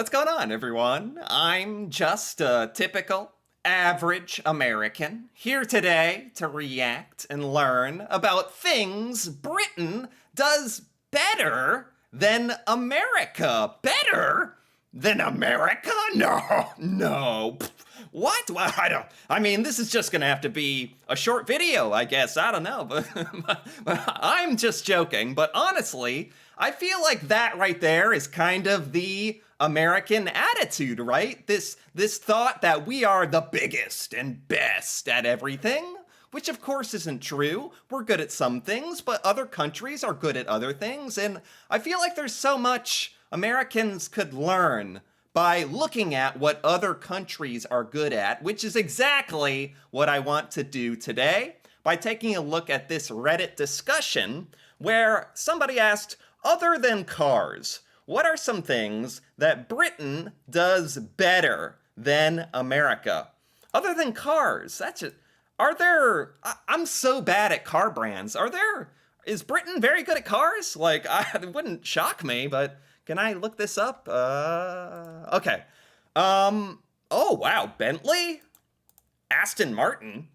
What's going on, everyone? I'm just a typical, average American here today to react and learn about things Britain does better than America. Better than America? No, no. What? Well, I don't. I mean, this is just gonna have to be a short video, I guess. I don't know, but I'm just joking. But honestly, I feel like that right there is kind of the American attitude, right? This thought that we are the biggest and best at everything. Which of course isn't true. We're good at some things, but other countries are good at other things. And I feel like there's so much Americans could learn by looking at what other countries are good at, which is exactly what I want to do today by taking a look at this Reddit discussion where somebody asked, other than cars, what are some things that Britain does better than America? Other than cars, that's it. Are there, I'm so bad at car brands. Is Britain very good at cars? Like, it wouldn't shock me, but can I look this up? Okay. Oh wow, Bentley? Aston Martin?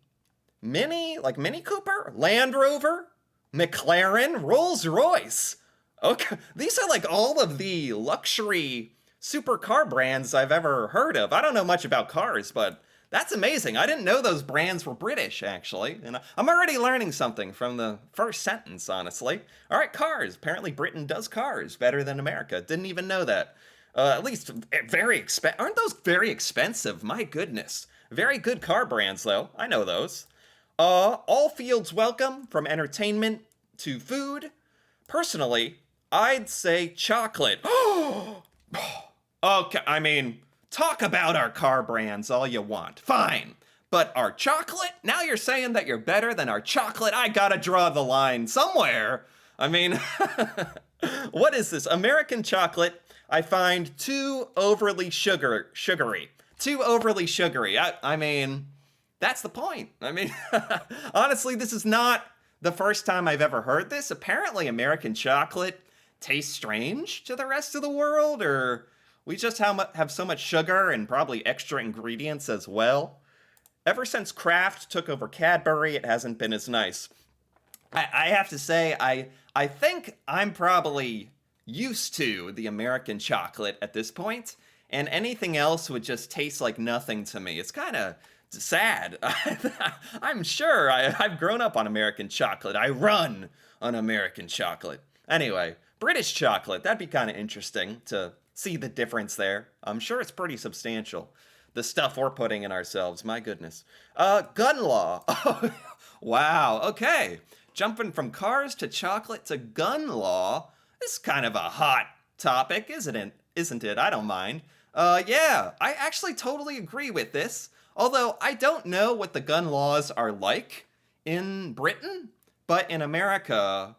Mini Cooper? Land Rover? McLaren? Rolls Royce? Okay, these are like all of the luxury supercar brands I've ever heard of. I don't know much about cars, but that's amazing. I didn't know those brands were British, actually. And I'm already learning something from the first sentence, honestly. All right, cars. Apparently Britain does cars better than America. Didn't even know that. At least very expensive. Aren't those very expensive? My goodness. Very good car brands, though. I know those. All fields welcome, from entertainment to food. Personally, I'd say chocolate. Okay, I mean, talk about our car brands all you want. Fine. But our chocolate? Now you're saying that you're better than our chocolate? I gotta draw the line somewhere. I mean, what is this? American chocolate, I find too overly sugary. Too overly sugary. I mean, that's the point. I mean, honestly, this is not the first time I've ever heard this. Apparently, American chocolate tastes strange to the rest of the world, or we just have so much sugar and probably extra ingredients as well. Ever since Kraft took over Cadbury, it hasn't been as nice. I have to say, I think I'm probably used to the American chocolate at this point, and anything else would just taste like nothing to me. It's kind of sad. I'm sure I've grown up on American chocolate. I run on American chocolate. Anyway, British chocolate, that'd be kind of interesting to see the difference there. I'm sure it's pretty substantial. The stuff we're putting in ourselves, my goodness. Gun law. Wow, okay. Jumping from cars to chocolate to gun law. This is kind of a hot topic, isn't it? I don't mind. Yeah, I actually totally agree with this. Although I don't know what the gun laws are like in Britain, but in America,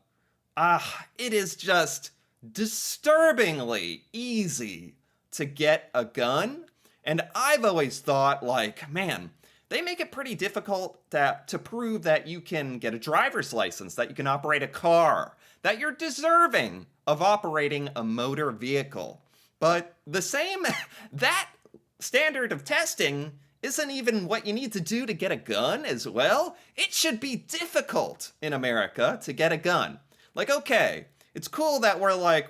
it is just disturbingly easy to get a gun. And I've always thought, like, man, they make it pretty difficult to prove that you can get a driver's license, that you can operate a car, that you're deserving of operating a motor vehicle. But that standard of testing isn't even what you need to do to get a gun as well. It should be difficult in America to get a gun. Like, okay, it's cool that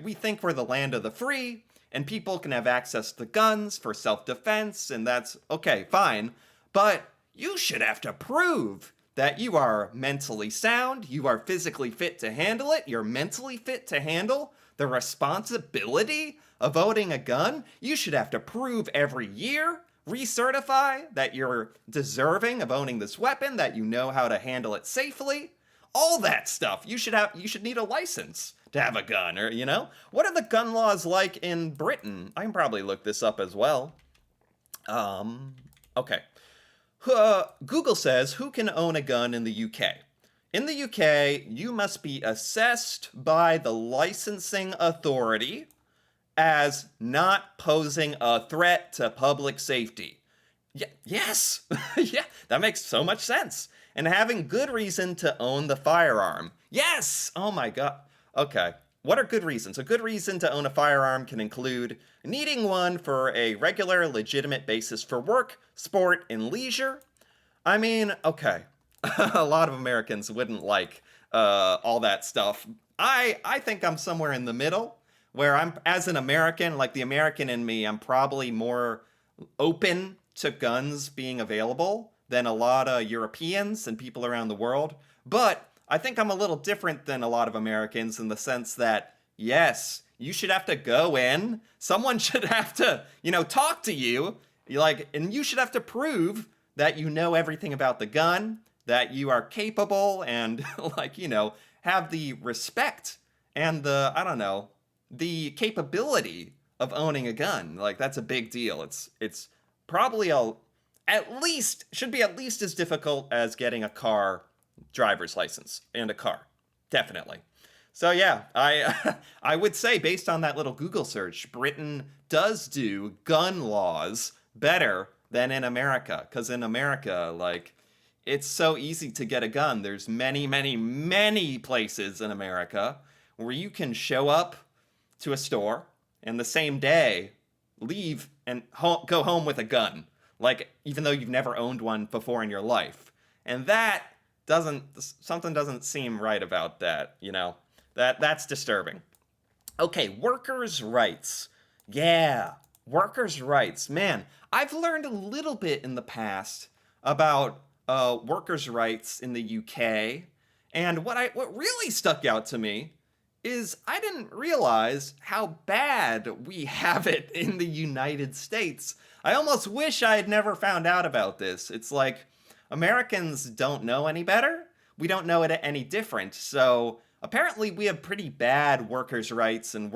we think we're the land of the free, and people can have access to guns for self-defense, and that's okay, fine. But you should have to prove that you are mentally sound, you are physically fit to handle it, you're mentally fit to handle the responsibility of owning a gun. You should have to prove every year, recertify that you're deserving of owning this weapon, that you know how to handle it safely. All that stuff. You should need a license to have a gun, or, What are the gun laws like in Britain? I can probably look this up as well. Okay. Google says, who can own a gun in the UK? In the UK, you must be assessed by the licensing authority as not posing a threat to public safety. Yes, yeah, that makes so much sense. And having good reason to own the firearm. Yes, oh my God. Okay, what are good reasons? A good reason to own a firearm can include needing one for a regular, legitimate basis for work, sport, and leisure. I mean, okay, a lot of Americans wouldn't like all that stuff. I think I'm somewhere in the middle, where I'm, as an American, like the American in me, I'm probably more open to guns being available than a lot of Europeans and people around the world. But I think I'm a little different than a lot of Americans in the sense that, yes, you should have to go in. Someone should have to, talk to you. Like, and you should have to prove that you know everything about the gun, that you are capable and, like, have the respect and the, I don't know, the capability of owning a gun. Like, that's a big deal. It's probably at least should be at least as difficult as getting a car driver's license and a car. Definitely. So yeah, I I would say based on that little Google search, Britain does do gun laws better than in America, cuz in America, like, it's so easy to get a gun. There's many, many, many places in America where you can show up to a store and the same day leave and go home with a gun, like, even though you've never owned one before in your life. And that doesn't, something doesn't seem right about that. That's disturbing. Okay, workers' rights. Yeah, workers' rights. Man, I've learned a little bit in the past about workers' rights in the UK, and what really stuck out to me is I didn't realize how bad we have it in the United States. I almost wish I had never found out about this. It's like Americans don't know any better. We don't know it any different. So apparently we have pretty bad workers' rights and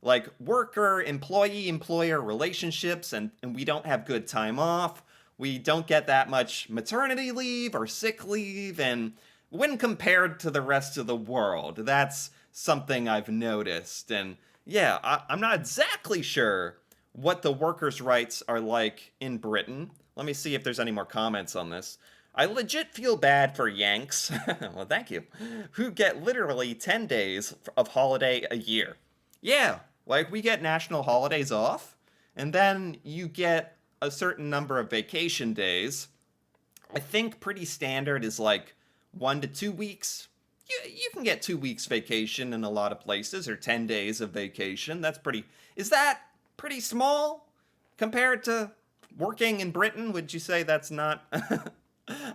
like worker employee employer relationships, and we don't have good time off. We don't get that much maternity leave or sick leave, and when compared to the rest of the world, that's something I've noticed. And yeah, I'm not exactly sure what the workers' rights are like in Britain. Let me see if there's any more comments on this. I legit feel bad for Yanks, well, thank you, who get literally 10 days of holiday a year. Yeah, like we get national holidays off, and then you get a certain number of vacation days. I think pretty standard is like 1 to 2 weeks. You can get 2 weeks vacation in a lot of places, or 10 days of vacation. Is that pretty small compared to working in Britain? Would you say that's not?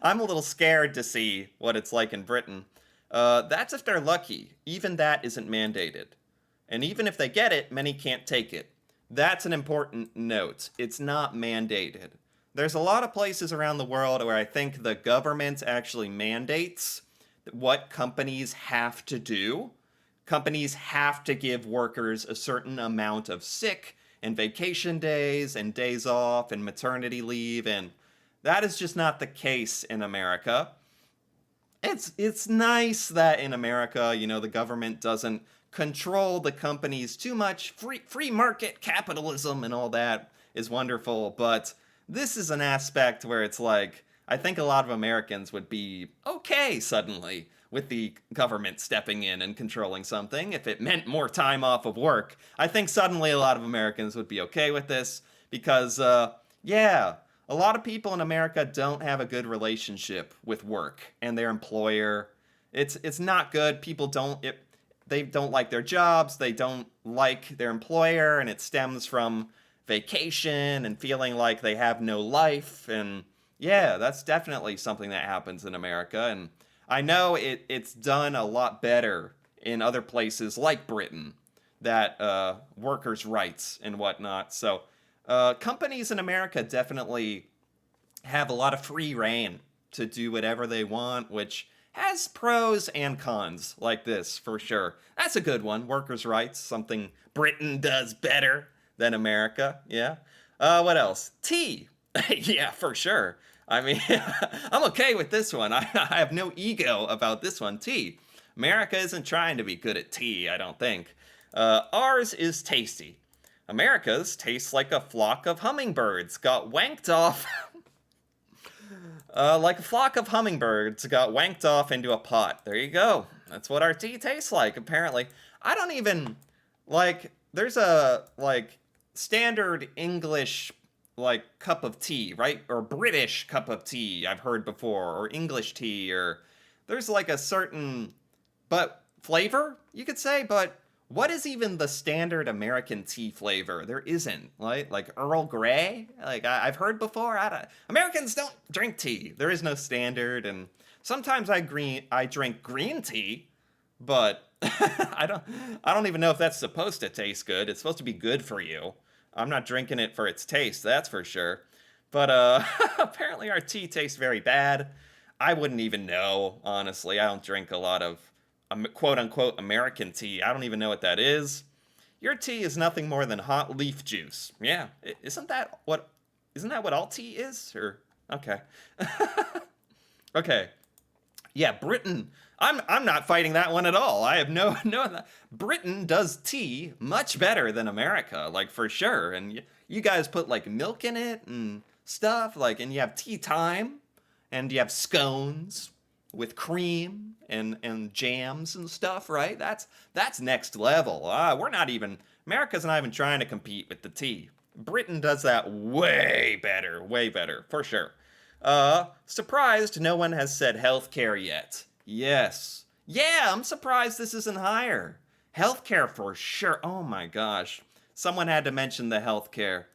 I'm a little scared to see what it's like in Britain. That's if they're lucky. Even that isn't mandated. And even if they get it, many can't take it. That's an important note. It's not mandated. There's a lot of places around the world where I think the government actually mandates what companies have to do. Companies have to give workers a certain amount of sick and vacation days and days off and maternity leave, and that is just not the case in America. It's nice that in America, the government doesn't control the companies too much. Free market capitalism and all that is wonderful, but this is an aspect where it's like, I think a lot of Americans would be okay suddenly with the government stepping in and controlling something if it meant more time off of work. I think suddenly a lot of Americans would be okay with this because, yeah, a lot of people in America don't have a good relationship with work and their employer. It's not good. They don't like their jobs, they don't like their employer, and it stems from vacation and feeling like they have no life. And yeah, that's definitely something that happens in America. And I know it's done a lot better in other places like Britain, that workers' rights and whatnot. So companies in America definitely have a lot of free reign to do whatever they want, which has pros and cons, like this, for sure. That's a good one. Workers' rights, something Britain does better than America. Yeah. What else? Tea. Yeah, for sure. I mean, I'm okay with this one. I have no ego about this one. Tea. America isn't trying to be good at tea, I don't think. Ours is tasty. America's tastes like a flock of hummingbirds got wanked off. Like a flock of hummingbirds got wanked off into a pot. There you go. That's what our tea tastes like, apparently. I don't even, there's a, standard English like cup of tea, right? Or British cup of tea I've heard before, or English tea, or there's like a certain but flavor, you could say, but what is even the standard American tea flavor? There isn't, right? Like Earl Grey? Like I've heard before. Americans don't drink tea. There is no standard, and sometimes I drink green tea, but I don't even know if that's supposed to taste good. It's supposed to be good for you. I'm not drinking it for its taste, that's for sure. But apparently our tea tastes very bad. I wouldn't even know, honestly. I don't drink a lot of quote unquote American tea. I don't even know what that is. Your tea is nothing more than hot leaf juice. Yeah, isn't that what all tea is? Or okay. Okay. Yeah, Britain. I'm not fighting that one at all. I have no. Britain does tea much better than America, like for sure. And you guys put like milk in it and stuff, like, and you have tea time, and you have scones with cream and jams and stuff, right? That's next level. We're not even America's not even trying to compete with the tea. Britain does that way better, for sure. Surprised no one has said healthcare yet. Yes. Yeah, I'm surprised this isn't higher. Healthcare for sure. Oh my gosh. Someone had to mention the healthcare.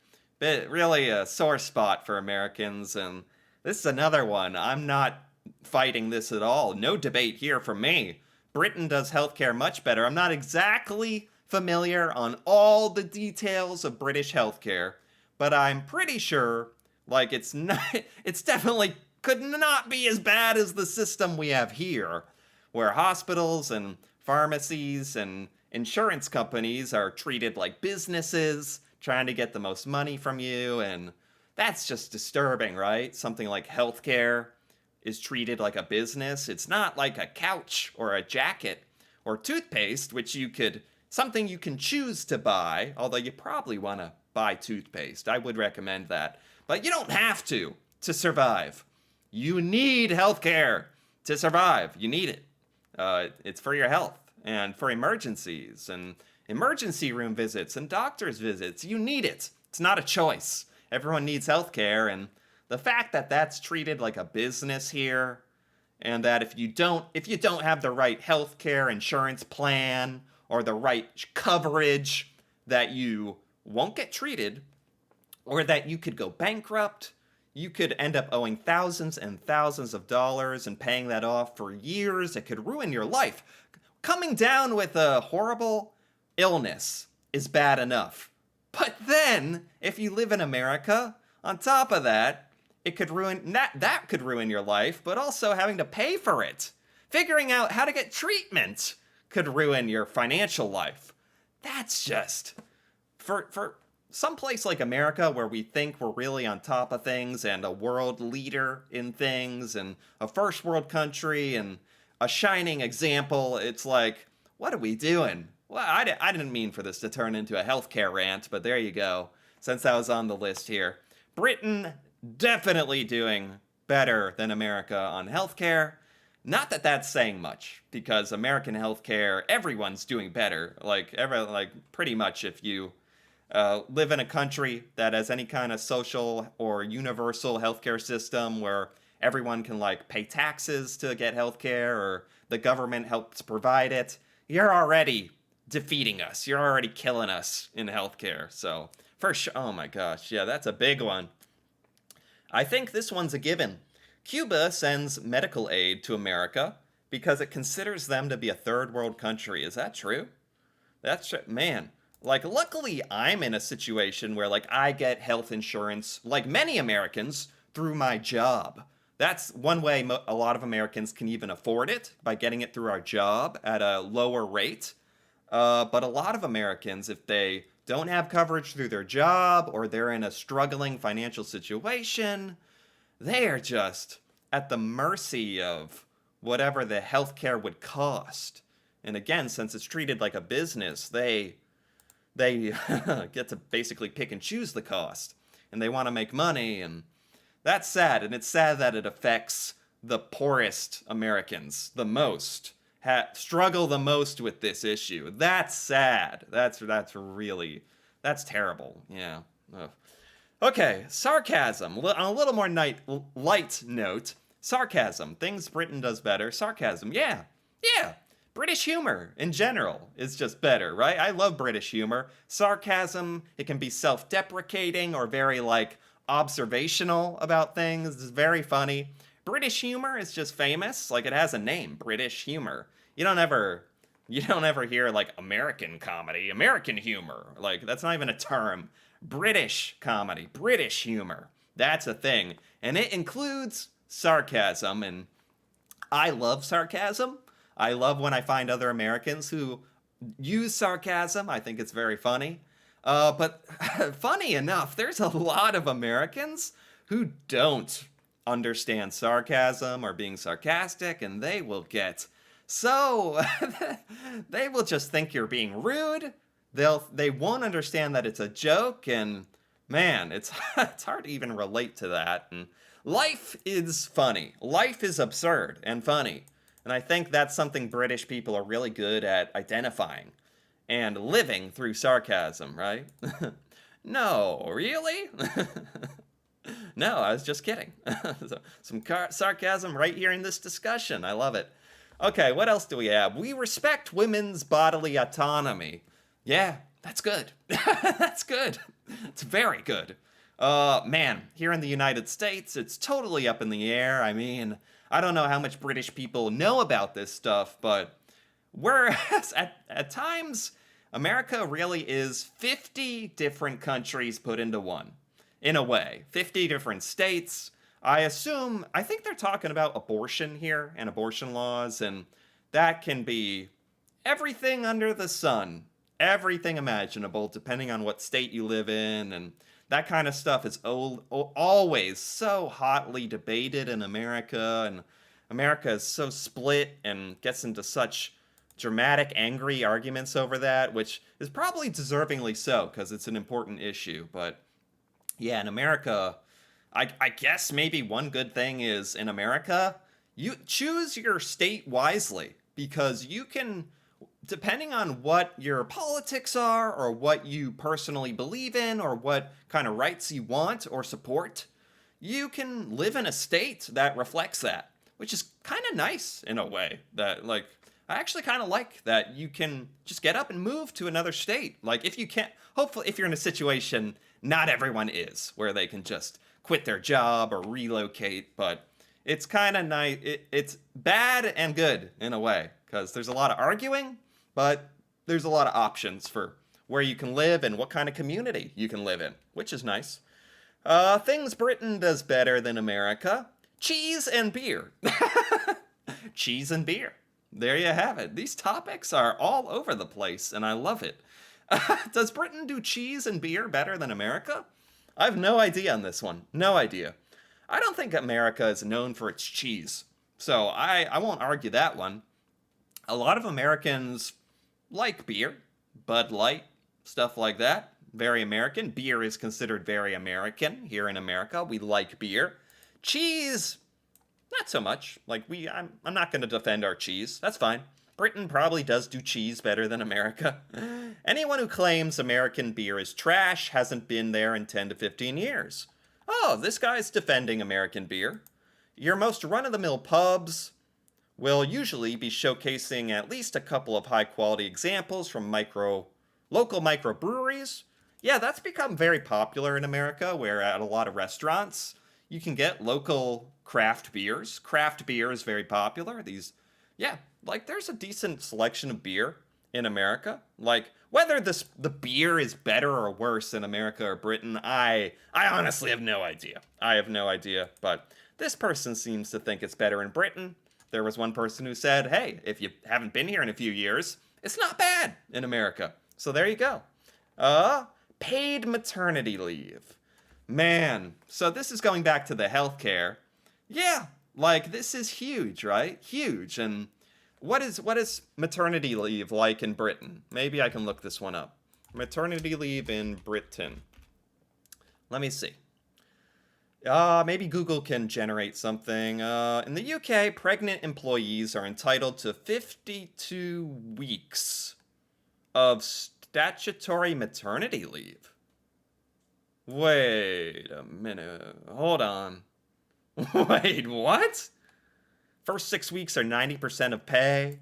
But really a sore spot for Americans, and this is another one. I'm not fighting this at all. No debate here from me. Britain does healthcare much better. I'm not exactly familiar on all the details of British healthcare, but I'm pretty sure like it's not it's definitely could not be as bad as the system we have here, where hospitals and pharmacies and insurance companies are treated like businesses trying to get the most money from you, and that's just disturbing, right? Something like healthcare is treated like a business. It's not like a couch or a jacket or toothpaste, which something you can choose to buy, although you probably want to buy toothpaste. I would recommend that. But you don't have to survive. You need healthcare to survive. You need it. It's for your health and for emergencies and emergency room visits and doctor's visits. You need it. It's not a choice. Everyone needs healthcare, and the fact that that's treated like a business here, and that if you don't have the right healthcare insurance plan or the right coverage, that you won't get treated, or that you could go bankrupt. You could end up owing thousands and thousands of dollars and paying that off for years. It could ruin your life. Coming down with a horrible illness is bad enough. But then, if you live in America, on top of that, it could ruin that could ruin your life, but also having to pay for it. Figuring out how to get treatment could ruin your financial life. That's just for some place like America, where we think we're really on top of things and a world leader in things and a first world country and a shining example. It's like, what are we doing? Well, I didn't mean for this to turn into a healthcare rant, but there you go, since that was on the list here. Britain definitely doing better than America on healthcare. Not that that's saying much, because American healthcare, everyone's doing better. Like pretty much if you live in a country that has any kind of social or universal healthcare system where everyone can like pay taxes to get healthcare, or the government helps provide it, you're already defeating us. You're already killing us in healthcare. So for sure, oh my gosh, yeah, that's a big one. I think this one's a given. Cuba sends medical aid to America because it considers them to be a third world country. Is that true? Man. Like, luckily, I'm in a situation where, like, I get health insurance, like many Americans, through my job. That's one way a lot of Americans can even afford it, by getting it through our job at a lower rate. But a lot of Americans, if they don't have coverage through their job, or they're in a struggling financial situation, they are just at the mercy of whatever the healthcare would cost. And again, since it's treated like a business, they get to basically pick and choose the cost, and they want to make money, and that's sad. And it's sad that it affects the poorest Americans the most, struggle the most with this issue. That's sad. That's really That's terrible. Yeah. Ugh. Okay, sarcasm. On a little more light note, sarcasm. Things Britain does better. Sarcasm. Yeah. Yeah. British humor in general is just better, right? I love British humor. Sarcasm, it can be self deprecating or very like observational about things. It's very funny. British humor is just famous. Like it has a name, British humor. You don't ever you don't ever hear like American comedy, American humor. Like that's not even a term. British comedy, British humor. That's a thing. And it includes sarcasm. And I love sarcasm. I love when I find other Americans who use sarcasm. I think it's very funny. But funny enough, there's a lot of Americans who don't understand sarcasm or being sarcastic, and they will get so they will just think you're being rude. They won't understand that it's a joke, and man, it's it's hard to even relate to that. And life is funny. Life is absurd and funny. And I think that's something British people are really good at identifying and living through sarcasm, right? No, really? No, I was just kidding. Some sarcasm right here in this discussion. I love it. Okay, what else do we have? We respect women's bodily autonomy. Yeah, that's good. That's good. It's very good. Man, here in the United States, it's totally up in the air. I mean, I don't know how much British people know about this stuff, but whereas at times, America really is 50 different countries put into one, in a way. 50 different states. I think they're talking about abortion here and abortion laws, and that can be everything under the sun, everything imaginable, depending on what state you live in, and that kind of stuff is always so hotly debated in America, and America is so split and gets into such dramatic, angry arguments over that, which is probably deservingly so, because it's an important issue. But yeah, in America, I guess maybe one good thing is in America, you choose your state wisely because you can, depending on what your politics are or what you personally believe in or what kind of rights you want or support, you can live in a state that reflects that, which is kind of nice in a way. That, like, I actually kind of like that you can just get up and move to another state. Like, if you can't, hopefully, if you're in a situation, not everyone is, where they can just quit their job or relocate, but it's kind of nice. It's bad and good in a way, because there's a lot of arguing, but there's a lot of options for where you can live and what kind of community you can live in, which is nice. Things Britain does better than America: cheese and beer. Cheese and beer. There you have it. These topics are all over the place, and I love it. Does Britain do cheese and beer better than America? I have no idea on this one. No idea. I don't think America is known for its cheese, so I won't argue that one. A lot of Americans like beer, Bud Light, stuff like that. Very American. Beer is considered very American here in America. We like beer. Cheese, not so much. Like I'm not going to defend our cheese. That's fine. Britain probably does do cheese better than America. Anyone who claims American beer is trash hasn't been there in 10 to 15 years. Oh, this guy's defending American beer. Your most run-of-the-mill pubs will usually be showcasing at least a couple of high-quality examples from local microbreweries. Yeah, that's become very popular in America, where at a lot of restaurants, you can get local craft beers. Craft beer is very popular. Yeah, like there's a decent selection of beer in America. Like whether the beer is better or worse in America or Britain, I honestly have no idea. I have no idea, but this person seems to think it's better in Britain. There was one person who said, "Hey, if you haven't been here in a few years, it's not bad in America." So there you go. Paid maternity leave. Man, so this is going back to the healthcare. Yeah, like this is huge, right? Huge. And what is maternity leave like in Britain? Maybe I can look this one up. Maternity leave in Britain. Let me see. Maybe Google can generate something. In the UK, pregnant employees are entitled to 52 weeks of Statutory maternity leave. Wait a minute. Hold on. Wait, what? First 6 weeks are 90% of pay.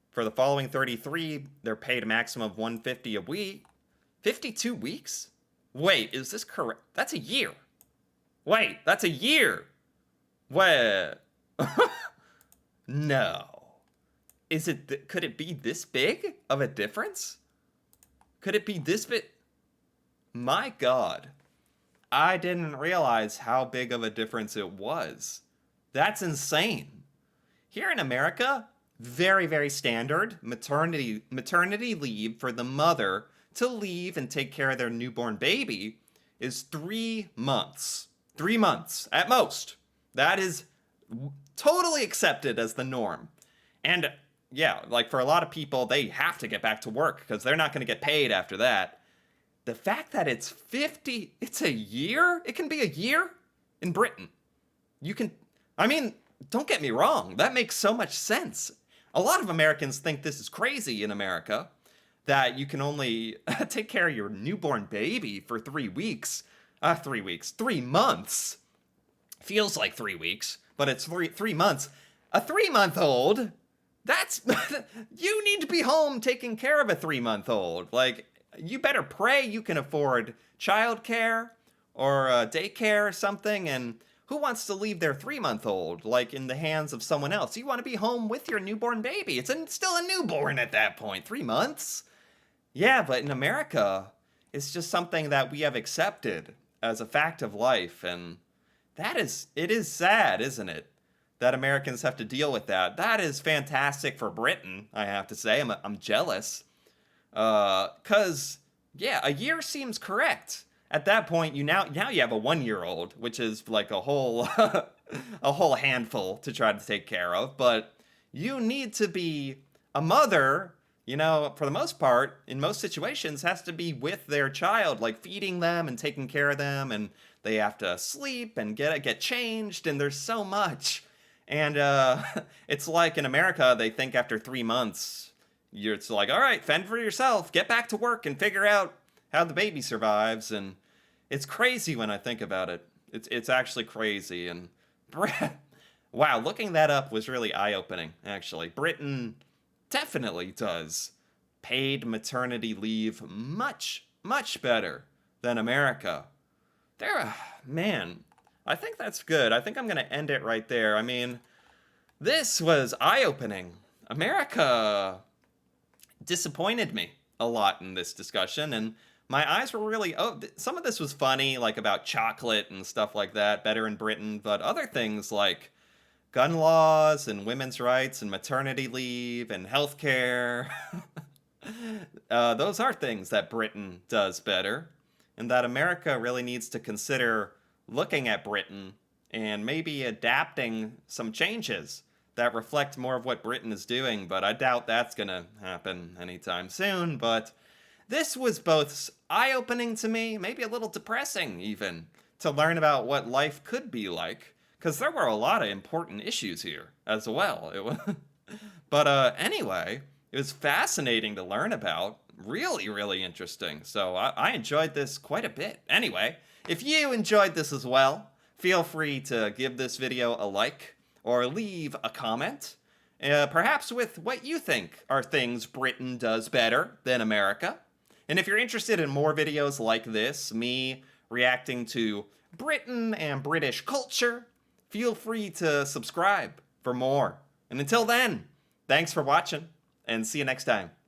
For the following 33, they're paid a maximum of 150 a week. 52 weeks? Wait, is this correct? That's a year. Wait, that's a year. Wait. No. Could it be this big of a difference? Could it be this big? My God. I didn't realize how big of a difference it was. That's insane. Here in America, very, very standard maternity leave for the mother to leave and take care of their newborn baby is 3 months. 3 months at most. That is totally accepted as the norm. And yeah, like for a lot of people, they have to get back to work because they're not going to get paid after that. The fact that it's a year? It can be a year in Britain. Don't get me wrong, that makes so much sense. A lot of Americans think this is crazy in America, that you can only take care of your newborn baby for 3 weeks. 3 weeks. 3 months. Feels like 3 weeks, but it's 3 months. A 3-month-old, that's... you need to be home taking care of a 3-month-old. Like, you better pray you can afford childcare or daycare or something, and who wants to leave their 3-month-old, like, in the hands of someone else? You want to be home with your newborn baby. It's still a newborn at that point. 3 months? Yeah, but in America, it's just something that we have accepted as a fact of life, and it is sad, isn't it? That Americans have to deal with that. That is fantastic for Britain, I have to say. I'm jealous. 'Cause, yeah, a year seems correct. At that point, now you have a 1-year-old, which is like a whole a whole handful to try to take care of. But you need to be a mother, for the most part, in most situations, has to be with their child, like feeding them and taking care of them, and they have to sleep and get changed, and there's so much. And it's like in America, they think after 3 months, it's like, all right, fend for yourself, get back to work and figure out how the baby survives. And it's crazy when I think about it. It's actually crazy. And wow, looking that up was really eye-opening, actually. Britain definitely does paid maternity leave much, much better than America. Man, I think that's good. I think I'm going to end it right there. I mean, this was eye-opening. America disappointed me a lot in this discussion, and my eyes were really... some of this was funny, like about chocolate and stuff like that, better in Britain, but other things like gun laws and women's rights and maternity leave and healthcare, those are things that Britain does better, and that America really needs to consider looking at Britain and maybe adapting some changes that reflect more of what Britain is doing, but I doubt that's gonna happen anytime soon. But this was both eye-opening to me, maybe a little depressing even, to learn about what life could be like, because there were a lot of important issues here as well. But anyway, it was fascinating to learn about, really, really interesting. So I enjoyed this quite a bit. Anyway, if you enjoyed this as well, feel free to give this video a like or leave a comment, perhaps with what you think are things Britain does better than America. And if you're interested in more videos like this, me reacting to Britain and British culture, feel free to subscribe for more. And until then, thanks for watching, and see you next time.